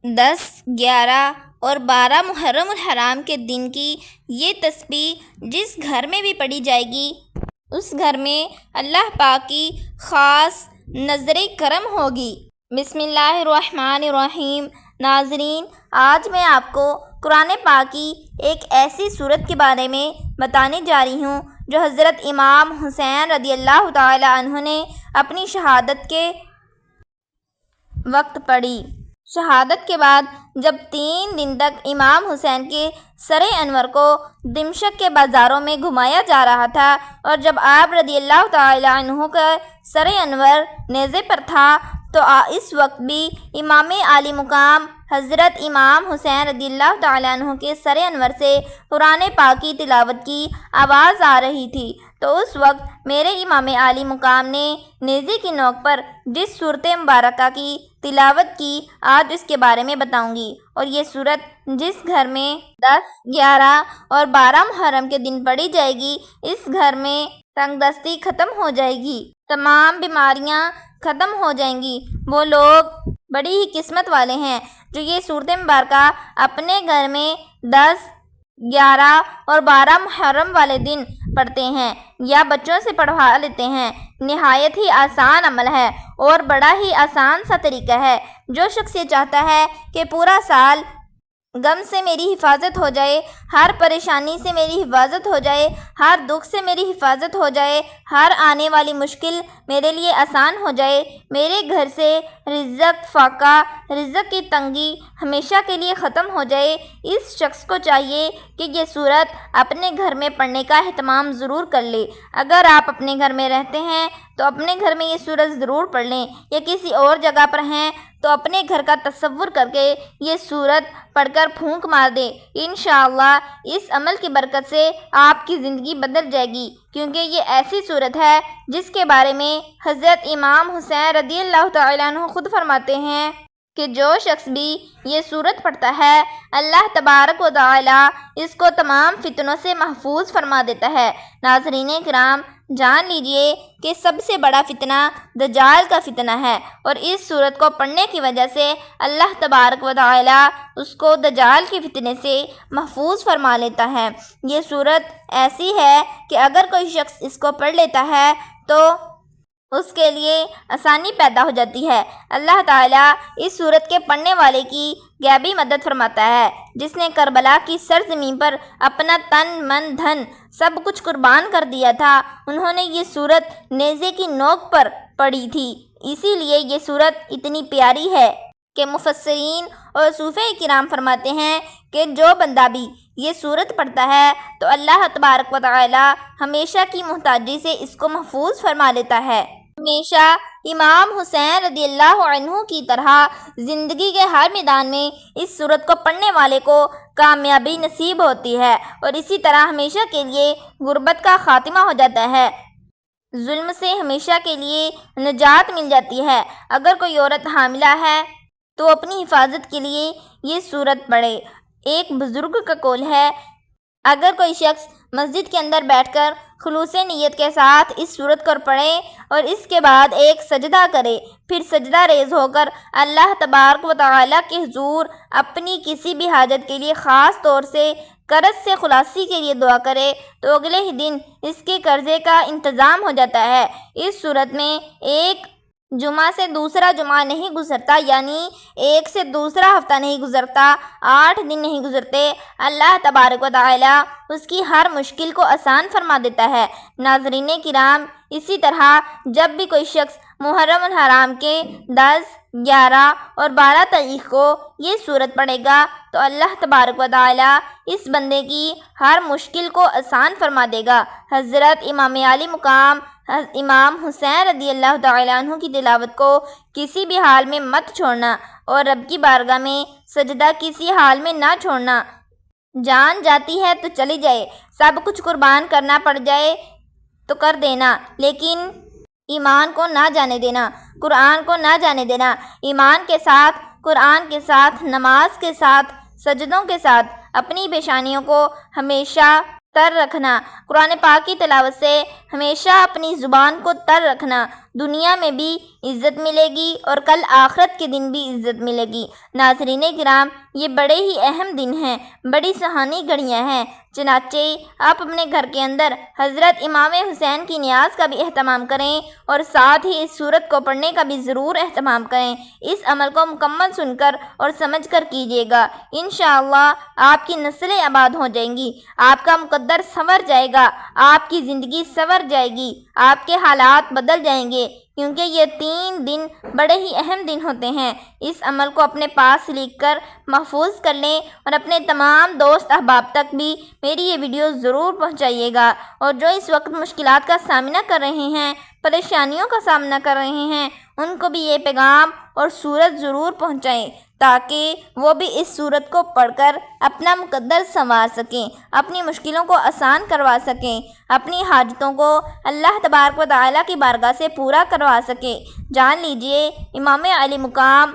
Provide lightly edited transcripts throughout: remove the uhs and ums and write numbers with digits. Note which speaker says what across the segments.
Speaker 1: 10، 11 اور 12 محرم الحرام کے دن کی یہ تسبیح جس گھر میں بھی پڑھی جائے گی اس گھر میں اللہ پاک کی خاص نظر کرم ہوگی۔ بسم اللہ الرحمن الرحیم۔ ناظرین، آج میں آپ کو قرآن پاک کی ایک ایسی سورت کے بارے میں بتانے جا رہی ہوں جو حضرت امام حسین رضی اللہ تعالی عنہ نے اپنی شہادت کے وقت پڑھی۔ شہادت کے بعد جب 3 دن تک امام حسین کے سر انور کو دمشق کے بازاروں میں گھمایا جا رہا تھا، اور جب آپ رضی اللہ تعالی عنہ کا سر انور نیزے پر تھا تو اس وقت بھی امام عالی مقام حضرت امام حسین رضی اللہ تعالی عنہ کے سر انور سے قرآن پاک کی تلاوت کی آواز آ رہی تھی۔ تو اس وقت میرے امام عالی مقام نے نیزے کی نوک پر جس صورت مبارکہ کی تلاوت کی، آج اس کے بارے میں بتاؤں گی۔ اور یہ صورت جس گھر میں 10، 11 اور 12 محرم کے دن پڑھی جائے گی، اس گھر میں تنگ دستی ختم ہو جائے گی، تمام بیماریاں ختم ہو جائیں گی۔ وہ لوگ بڑی ہی قسمت والے ہیں جو یہ صورت مبارکہ اپنے گھر میں 10، 11 اور 12 محرم والے دن پڑھتے ہیں یا بچوں سے پڑھوا لیتے ہیں۔ نہایت ہی آسان عمل ہے اور بڑا ہی آسان سا طریقہ ہے۔ جو شخص یہ چاہتا ہے کہ پورا سال غم سے میری حفاظت ہو جائے، ہر پریشانی سے میری حفاظت ہو جائے، ہر دکھ سے میری حفاظت ہو جائے، ہر آنے والی مشکل میرے لیے آسان ہو جائے، میرے گھر سے رزق فاقہ، رزق کی تنگی ہمیشہ کے لیے ختم ہو جائے، اس شخص کو چاہیے کہ یہ صورت اپنے گھر میں پڑھنے کا اہتمام ضرور کر لے۔ اگر آپ اپنے گھر میں رہتے ہیں تو اپنے گھر میں یہ صورت ضرور پڑھ لیں، یا کسی اور جگہ پر ہیں تو اپنے گھر کا تصور کر کے یہ صورت پڑھ کر پھونک مار دیں۔ انشاءاللہ اس عمل کی برکت سے آپ کی زندگی بدل جائے گی، کیونکہ یہ ایسی صورت ہے جس کے بارے میں حضرت امام حسین رضی اللہ تعالیٰ عنہ خود فرماتے ہیں کہ جو شخص بھی یہ صورت پڑھتا ہے اللہ تبارک و تعالی اس کو تمام فتنوں سے محفوظ فرما دیتا ہے۔ ناظرین کرام، جان لیجئے کہ سب سے بڑا فتنہ دجال کا فتنہ ہے، اور اس صورت کو پڑھنے کی وجہ سے اللہ تبارک و تعالی اس کو دجال کے فتنے سے محفوظ فرما لیتا ہے۔ یہ صورت ایسی ہے کہ اگر کوئی شخص اس کو پڑھ لیتا ہے تو اس کے لیے آسانی پیدا ہو جاتی ہے۔ اللہ تعالیٰ اس صورت کے پڑھنے والے کی غیبی مدد فرماتا ہے۔ جس نے کربلا کی سرزمین پر اپنا تن من دھن سب کچھ قربان کر دیا تھا، انہوں نے یہ صورت نیزے کی نوک پر پڑھی تھی۔ اسی لیے یہ صورت اتنی پیاری ہے کہ مفسرین اور صوفیہ کرام فرماتے ہیں کہ جو بندہ بھی یہ صورت پڑھتا ہے تو اللہ تبارک و تعالی ہمیشہ کی محتاجی سے اس کو محفوظ فرما لیتا ہے۔ ہمیشہ امام حسین رضی اللہ عنہ کی طرح زندگی کے ہر میدان میں اس صورت کو پڑھنے والے کو کامیابی نصیب ہوتی ہے، اور اسی طرح ہمیشہ کے لیے غربت کا خاتمہ ہو جاتا ہے، ظلم سے ہمیشہ کے لیے نجات مل جاتی ہے۔ اگر کوئی عورت حاملہ ہے تو اپنی حفاظت کے لیے یہ صورت پڑھے۔ ایک بزرگ کا قول ہے، اگر کوئی شخص مسجد کے اندر بیٹھ کر خلوص نیت کے ساتھ اس صورت کو پڑھے اور اس کے بعد ایک سجدہ کرے، پھر سجدہ ریز ہو کر اللہ تبارک و تعالی کے حضور اپنی کسی بھی حاجت کے لیے خاص طور سے قرض سے خلاصی کے لیے دعا کرے تو اگلے ہی دن اس کے قرضے کا انتظام ہو جاتا ہے۔ اس صورت میں ایک جمعہ سے دوسرا جمعہ نہیں گزرتا، یعنی ایک سے دوسرا ہفتہ نہیں گزرتا، 8 دن نہیں گزرتے، اللہ تبارک و تعالی اس کی ہر مشکل کو آسان فرما دیتا ہے۔ ناظرین کرام، اسی طرح جب بھی کوئی شخص محرم الحرام کے 10، 11 اور 12 تاریخ کو یہ صورت پڑھے گا تو اللہ تبارک و تعالی اس بندے کی ہر مشکل کو آسان فرما دے گا۔ حضرت امام عالی مقام امام حسین رضی اللہ تعالیٰ عنہ کی تلاوت کو کسی بھی حال میں مت چھوڑنا، اور رب کی بارگاہ میں سجدہ کسی حال میں نہ چھوڑنا۔ جان جاتی ہے تو چلی جائے، سب کچھ قربان کرنا پڑ جائے تو کر دینا، لیکن ایمان کو نہ جانے دینا، قرآن کو نہ جانے دینا۔ ایمان کے ساتھ، قرآن کے ساتھ، نماز کے ساتھ، سجدوں کے ساتھ اپنی پیشانیوں کو ہمیشہ تر رکھنا، قرآن پاک کی تلاوت سے ہمیشہ اپنی زبان کو تر رکھنا، دنیا میں بھی عزت ملے گی اور کل آخرت کے دن بھی عزت ملے گی۔ ناظرین کرام، یہ بڑے ہی اہم دن ہیں، بڑی سہانی گھڑیاں ہیں، چنانچہ آپ اپنے گھر کے اندر حضرت امام حسین کی نیاز کا بھی اہتمام کریں اور ساتھ ہی اس سورت کو پڑھنے کا بھی ضرور اہتمام کریں۔ اس عمل کو مکمل سن کر اور سمجھ کر کیجیے گا، انشاءاللہ آپ کی نسلیں آباد ہو جائیں گی، آپ کا مقدر سنور جائے گا، آپ کی زندگی سنور جائے گی، آپ کے حالات بدل جائیں گے، کیونکہ یہ 3 دن بڑے ہی اہم دن ہوتے ہیں۔ اس عمل کو اپنے پاس لکھ کر محفوظ کر لیں اور اپنے تمام دوست احباب تک بھی میری یہ ویڈیو ضرور پہنچائیے گا، اور جو اس وقت مشکلات کا سامنا کر رہے ہیں، پریشانیوں کا سامنا کر رہے ہیں، ان کو بھی یہ پیغام اور سورت ضرور پہنچائیں تاکہ وہ بھی اس سورت کو پڑھ کر اپنا مقدر سنوار سکیں، اپنی مشکلوں کو آسان کروا سکیں، اپنی حاجتوں کو اللہ تبارک و تعالیٰ کی بارگاہ سے پورا کروا سکیں۔ جان لیجئے، امام علی مقام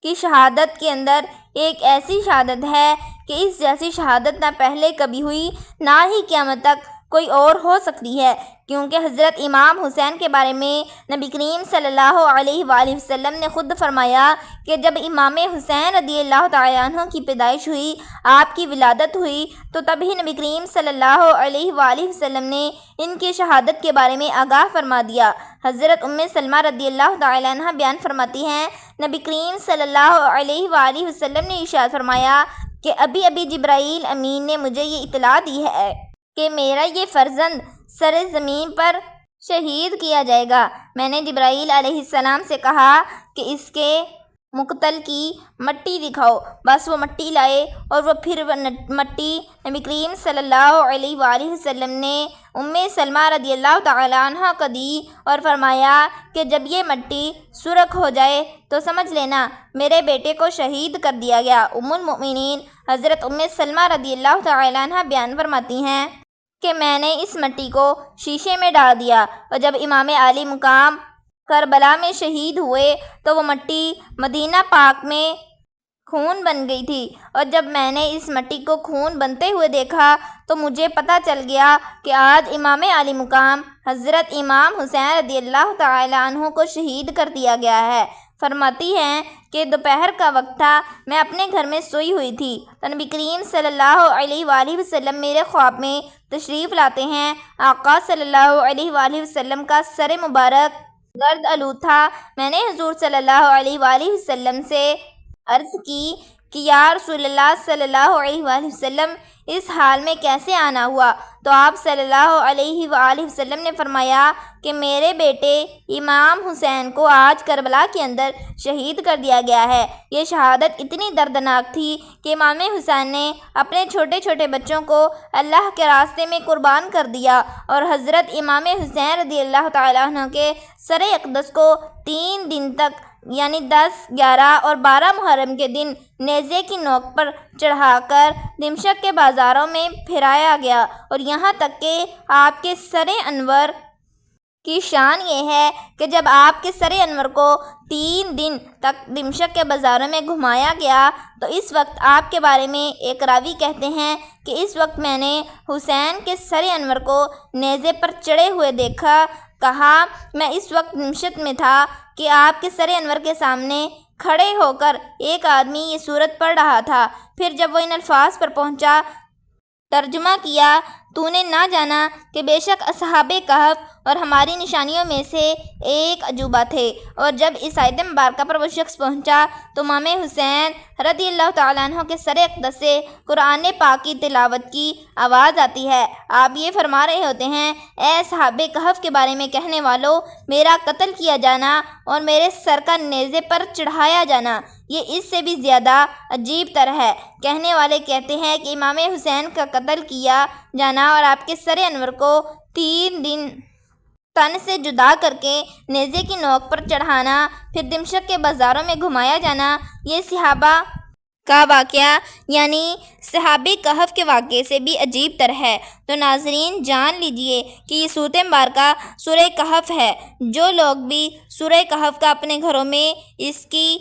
Speaker 1: کی شہادت کے اندر ایک ایسی شہادت ہے کہ اس جیسی شہادت نہ پہلے کبھی ہوئی، نہ ہی قیامت تک کوئی اور ہو سکتی ہے، کیونکہ حضرت امام حسین کے بارے میں نبی کریم صلی اللہ علیہ وآلہ وسلم نے خود فرمایا کہ جب امام حسین رضی اللہ تعالیٰ عنہ کی پیدائش ہوئی، آپ کی ولادت ہوئی، تو تبھی نبی کریم صلی اللہ علیہ وآلہ وسلم نے ان کی شہادت کے بارے میں آگاہ فرما دیا۔ حضرت ام سلمہ رضی اللہ تعالیٰ عنہ بیان فرماتی ہیں، نبی کریم صلی اللہ علیہ وآلہ وسلم نے ارشاد فرمایا کہ ابھی ابھی جبرائیل امین نے مجھے یہ اطلاع دی ہے کہ میرا یہ فرزند سر زمین پر شہید کیا جائے گا۔ میں نے جبرائیل علیہ السلام سے کہا کہ اس کے مقتل کی مٹی دکھاؤ، بس وہ مٹی لائے، اور وہ پھر مٹی نبی کریم صلی اللہ علیہ وآلہ وسلم نے ام سلمہ رضی اللہ تعالیٰ عنہ کو دی اور فرمایا کہ جب یہ مٹی سرخ ہو جائے تو سمجھ لینا میرے بیٹے کو شہید کر دیا گیا۔ ام المؤمنین حضرت ام سلمہ رضی اللہ تعالیٰ عنہ بیان فرماتی ہیں کہ میں نے اس مٹی کو شیشے میں ڈال دیا، اور جب امام علی مقام کربلا میں شہید ہوئے تو وہ مٹی مدینہ پاک میں خون بن گئی تھی، اور جب میں نے اس مٹی کو خون بنتے ہوئے دیکھا تو مجھے پتہ چل گیا کہ آج امام علی مقام حضرت امام حسین رضی اللہ تعالیٰ عنہ کو شہید کر دیا گیا ہے۔ فرماتی ہیں کہ دوپہر کا وقت تھا، میں اپنے گھر میں سوئی ہوئی تھی تو نبی کریم صلی اللہ علیہ وآلہ وسلم میرے خواب میں تشریف لاتے ہیں۔ آقا صلی اللہ علیہ وآلہ وسلم کا سر مبارک گرد آلود تھا۔ میں نے حضور صلی اللہ علیہ وآلہ وسلم سے عرض کی کہ یا رسول اللہ صلی اللہ علیہ وآلہ وسلم، اس حال میں کیسے آنا ہوا؟ تو آپ صلی اللہ علیہ وآلہ وسلم نے فرمایا کہ میرے بیٹے امام حسین کو آج کربلا کے اندر شہید کر دیا گیا ہے۔ یہ شہادت اتنی دردناک تھی کہ امام حسین نے اپنے چھوٹے چھوٹے بچوں کو اللہ کے راستے میں قربان کر دیا، اور حضرت امام حسین رضی اللہ تعالیٰ عنہ کے سر اقدس کو 3 دن تک یعنی 10، 11 اور 12 محرم کے دن نیزے کی نوک پر چڑھا کر دمشق کے بازاروں میں پھرایا گیا، اور یہاں تک کہ آپ کے سر انور کی شان یہ ہے کہ جب آپ کے سر انور کو 3 دن تک دمشق کے بازاروں میں گھمایا گیا تو اس وقت آپ کے بارے میں ایک راوی کہتے ہیں کہ اس وقت میں نے حسین کے سر انور کو نیزے پر چڑھے ہوئے دیکھا۔ کہا میں اس وقت دمشق میں تھا کہ آپ کے سر انور کے سامنے کھڑے ہو کر ایک آدمی یہ سورت پڑھ رہا تھا۔ پھر جب وہ ان الفاظ پر پہنچا، ترجمہ کیا، تو نے نہ جانا کہ بے شک اصحاب کہف اور ہماری نشانیوں میں سے ایک عجوبہ تھے۔ اور جب اس آیت مبارکہ پر وہ شخص پہنچا تو امام حسین رضی اللہ تعالیٰ عنہ کے سر اقدس سے قرآن پاک کی تلاوت کی آواز آتی ہے۔ آپ یہ فرما رہے ہوتے ہیں، اے اصحاب کہف کے بارے میں کہنے والوں، میرا قتل کیا جانا اور میرے سر کا نیزے پر چڑھایا جانا یہ اس سے بھی زیادہ عجیب تر ہے۔ کہنے والے کہتے ہیں کہ امام حسین کا قتل کیا جانا اور آپ کے سر انور کو 3 دن تن سے جدا کر کے نیزے کی نوک پر چڑھانا، پھر دمشق کے بازاروں میں گھمایا جانا، یہ صحابہ کا واقعہ یعنی صحابی کہف کے واقعے سے بھی عجیب تر ہے۔ تو ناظرین جان لیجئے کہ یہ سورۃ مبارکہ سورہ کہف ہے۔ جو لوگ بھی سورہ کہف کا اپنے گھروں میں اس کی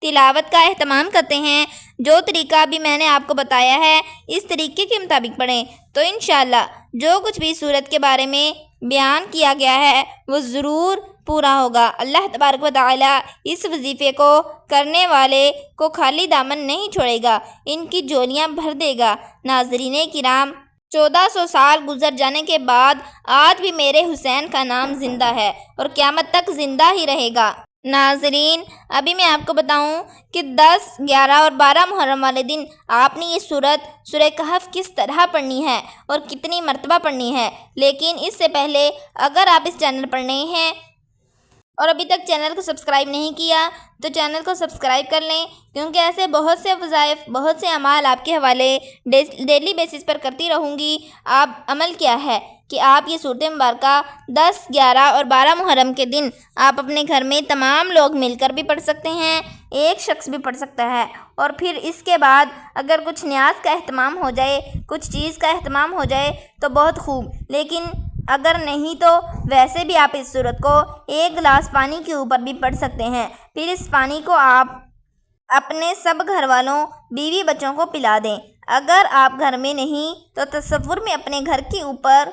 Speaker 1: تلاوت کا اہتمام کرتے ہیں، جو طریقہ بھی میں نے آپ کو بتایا ہے اس طریقے کے مطابق پڑھیں تو انشاءاللہ جو کچھ بھی سورت کے بارے میں بیان کیا گیا ہے وہ ضرور پورا ہوگا۔ اللہ تبارک و تعالیٰ اس وظیفے کو کرنے والے کو خالی دامن نہیں چھوڑے گا، ان کی جولیاں بھر دے گا۔ ناظرین کرام، 1400 سال گزر جانے کے بعد آج بھی میرے حسین کا نام زندہ ہے اور قیامت تک زندہ ہی رہے گا۔ ناظرین، ابھی میں آپ کو بتاؤں کہ 10، 11 اور 12 محرم والے دن آپ نے یہ سورہ کہف کس طرح پڑھنی ہے اور کتنی مرتبہ پڑھنی ہے۔ لیکن اس سے پہلے اگر آپ اس چینل پر نئے ہیں اور ابھی تک چینل کو سبسکرائب نہیں کیا تو چینل کو سبسکرائب کر لیں، کیونکہ ایسے بہت سے وظائف، بہت سے اعمال آپ کے حوالے ڈیلی بیسس پر کرتی رہوں گی۔ آپ عمل کیا ہے کہ آپ یہ سورت مبارکہ 10، 11 اور 12 محرم کے دن آپ اپنے گھر میں تمام لوگ مل کر بھی پڑھ سکتے ہیں، ایک شخص بھی پڑھ سکتا ہے، اور پھر اس کے بعد اگر کچھ نیاز کا اہتمام ہو جائے، کچھ چیز کا اہتمام ہو جائے تو بہت خوب، لیکن اگر نہیں تو ویسے بھی آپ اس سورت کو ایک گلاس پانی کے اوپر بھی پڑھ سکتے ہیں۔ پھر اس پانی کو آپ اپنے سب گھر والوں، بیوی بچوں کو پلا دیں۔ اگر آپ گھر میں نہیں تو تصور میں اپنے گھر کے اوپر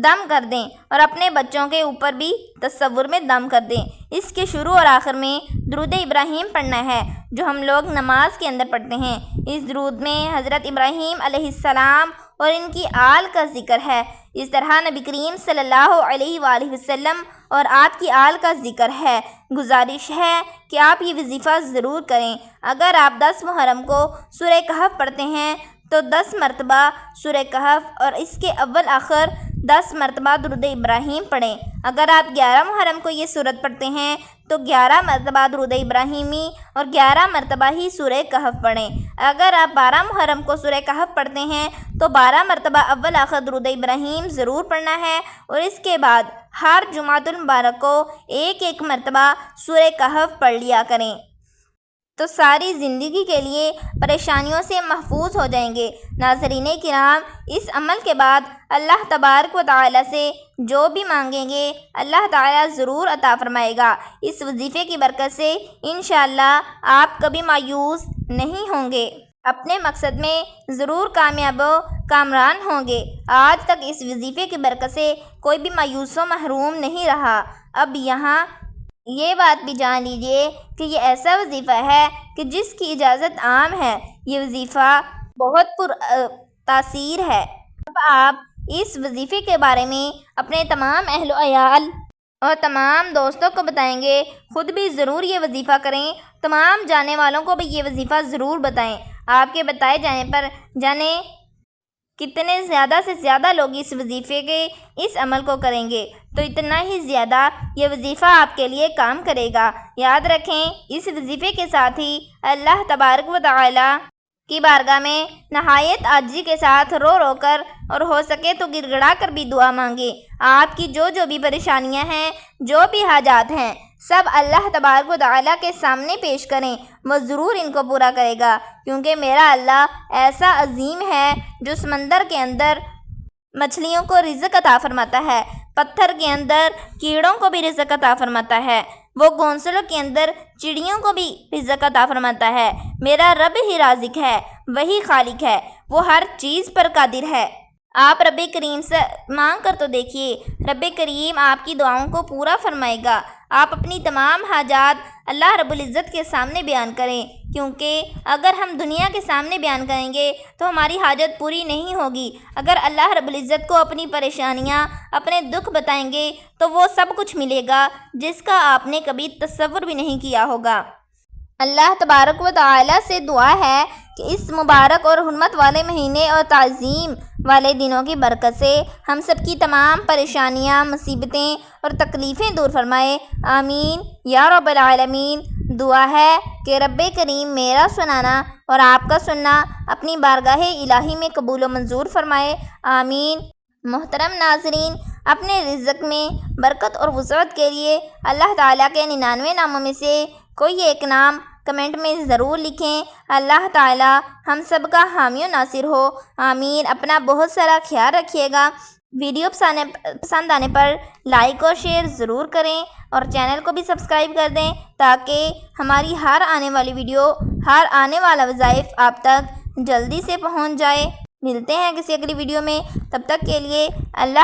Speaker 1: دم کر دیں اور اپنے بچوں کے اوپر بھی تصور میں دم کر دیں۔ اس کے شروع اور آخر میں درود ابراہیم پڑھنا ہے جو ہم لوگ نماز کے اندر پڑھتے ہیں۔ اس درود میں حضرت ابراہیم علیہ السلام اور ان کی آل کا ذکر ہے۔ اس طرح نبی کریم صلی اللہ علیہ وآلہ وسلم اور آپ کی آل کا ذکر ہے۔ گزارش ہے کہ آپ یہ وظیفہ ضرور کریں۔ اگر آپ 10 محرم کو سورہ کہف پڑھتے ہیں تو 10 مرتبہ سورہ کہف اور اس کے اول آخر 10 مرتبہ درود ابراہیم پڑھیں۔ اگر آپ 11 محرم کو یہ سورت پڑھتے ہیں تو 11 مرتبہ درود ابراہیمی اور 11 مرتبہ ہی سورہ کہف پڑھیں۔ اگر آپ 12 محرم کو سورہ کہف پڑھتے ہیں تو 12 مرتبہ اول آخر درود ابراہیم ضرور پڑھنا ہے، اور اس کے بعد ہر جمعۃ المبارک کو ایک مرتبہ سورہ کہف پڑھ لیا کریں تو ساری زندگی کے لیے پریشانیوں سے محفوظ ہو جائیں گے۔ ناظرین کرام، اس عمل کے بعد اللہ تبارک و تعالیٰ سے جو بھی مانگیں گے اللہ تعالیٰ ضرور عطا فرمائے گا۔ اس وظیفے کی برکت سے انشاءاللہ آپ کبھی مایوس نہیں ہوں گے، اپنے مقصد میں ضرور کامیاب و کامران ہوں گے۔ آج تک اس وظیفے کی برکت سے کوئی بھی مایوس و محروم نہیں رہا۔ اب یہاں یہ بات بھی جان لیجئے کہ یہ ایسا وظیفہ ہے کہ جس کی اجازت عام ہے۔ یہ وظیفہ بہت پر تاثیر ہے۔ اب آپ اس وظیفے کے بارے میں اپنے تمام اہل و عیال اور تمام دوستوں کو بتائیں گے، خود بھی ضرور یہ وظیفہ کریں، تمام جانے والوں کو بھی یہ وظیفہ ضرور بتائیں۔ آپ کے بتائے جانے پر جانے کتنے زیادہ سے زیادہ لوگ اس وظیفے کے اس عمل کو کریں گے تو اتنا ہی زیادہ یہ وظیفہ آپ کے لیے کام کرے گا۔ یاد رکھیں، اس وظیفے کے ساتھ ہی اللہ تبارک و تعالیٰ کی بارگاہ میں نہایت عاجزی کے ساتھ رو رو کر اور ہو سکے تو گڑ گڑا کر بھی دعا مانگے۔ آپ کی جو بھی پریشانیاں ہیں، جو بھی حاجات ہیں، سب اللہ تبارک و تعالیٰ کے سامنے پیش کریں، وہ ضرور ان کو پورا کرے گا، کیونکہ میرا اللہ ایسا عظیم ہے جو سمندر کے اندر مچھلیوں کو رزق عطا فرماتا ہے، پتھر کے اندر کیڑوں کو بھی رزق عطا فرماتا ہے، وہ گھونسلوں کے اندر چڑیوں کو بھی رزق عطا فرماتا ہے۔ میرا رب ہی رازق ہے، وہی خالق ہے، وہ ہر چیز پر قادر ہے۔ آپ رب کریم سے مانگ کر تو دیکھیے، رب کریم آپ کی دعاؤں کو پورا فرمائے گا۔ آپ اپنی تمام حاجات اللہ رب العزت کے سامنے بیان کریں، کیونکہ اگر ہم دنیا کے سامنے بیان کریں گے تو ہماری حاجت پوری نہیں ہوگی۔ اگر اللہ رب العزت کو اپنی پریشانیاں، اپنے دکھ بتائیں گے تو وہ سب کچھ ملے گا جس کا آپ نے کبھی تصور بھی نہیں کیا ہوگا۔ اللہ تبارک و تعالیٰ سے دعا ہے کہ اس مبارک اور حرمت والے مہینے اور تعظیم والے دنوں کی برکت سے ہم سب کی تمام پریشانیاں، مصیبتیں اور تکلیفیں دور فرمائے۔ آمین یا رب العالمین۔ دعا ہے کہ رب کریم میرا سنانا اور آپ کا سننا اپنی بارگاہ الہی میں قبول و منظور فرمائے۔ آمین۔ محترم ناظرین، اپنے رزق میں برکت اور وسعت کے لیے اللہ تعالیٰ کے 99 ناموں میں سے کوئی ایک نام کمنٹ میں ضرور لکھیں۔ اللہ تعالیٰ ہم سب کا حامی و ناصر ہو۔ آمین۔ اپنا بہت سارا خیال رکھیے گا۔ ویڈیو پسند آنے پر لائک اور شیئر ضرور کریں اور چینل کو بھی سبسکرائب کر دیں تاکہ ہماری ہر آنے والی ویڈیو، ہر آنے والا وظائف آپ تک جلدی سے پہنچ جائے۔ ملتے ہیں کسی اگلی ویڈیو میں، تب تک کے لیے اللہ